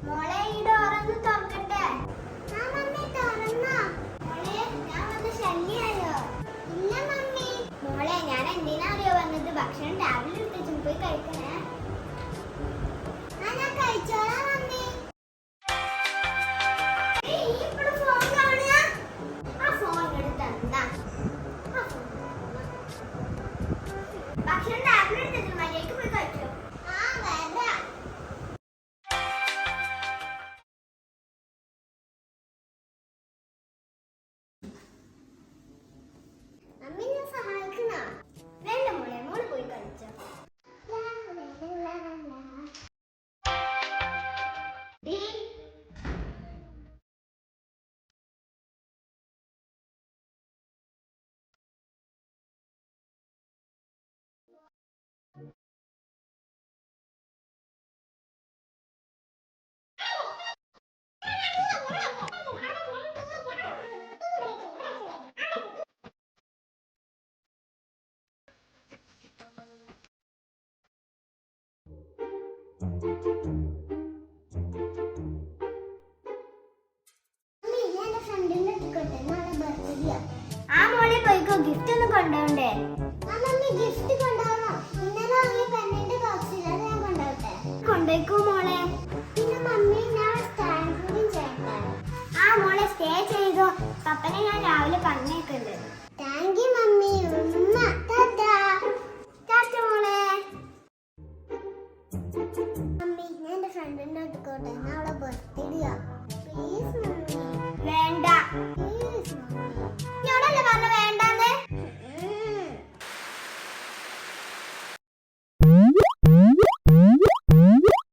മോളെ ഈ ഡോറൊന്ന് തുറക്കട്ടെ. ആ മമ്മി തുറന്നോ? മോളെ ഞാൻ വന്ന് ശല്യായോ? ഇല്ല മമ്മി. മോളെ ഞാൻ എന്തിനാ അറിയോ വന്നത്? ഭക്ഷണം രാവിലെ എടുത്തു പോയി കഴിക്കണേ. ഞാൻ കഴിച്ചോളാം മമ്മി. ഫോൺ കാണുക. ആ ഫോൺ എടുത്ത് എന്താ ഭക്ഷണം രാവിലെ എടുത്തു മര്യാദയ്ക്ക് പോയി കഴിച്ചോ. ആ വരാ. അമ്മിനെ സഹായിക്കണോ? വേണ്ട മോളെ, മോള് പോയി കഴിച്ചോ. ആ മോളെ പോയിക്കോ, ഗിഫ്റ്റ് ഒന്നും കൊണ്ടുപോണ്ടേ? ഗിഫ്റ്റ് കൊണ്ടുപോകണോ? ഇന്നലെ വാങ്ങിയ പെണ്ണിന്റെ ബോക്സിൽ അത് ഞാൻ കൊണ്ടുപോട്ടെ? കൊണ്ടുപോയിക്കോ മോളെ. പിന്നെ മമ്മി ഞാൻ സ്റ്റാൻഡ് കൂടി ചെയ്യട്ടെ? ആ മോളെ സ്റ്റേ ചെയ്തോ, പപ്പനെ ഞാൻ രാവിലെ പറഞ്ഞേക്കുന്നുണ്ട്.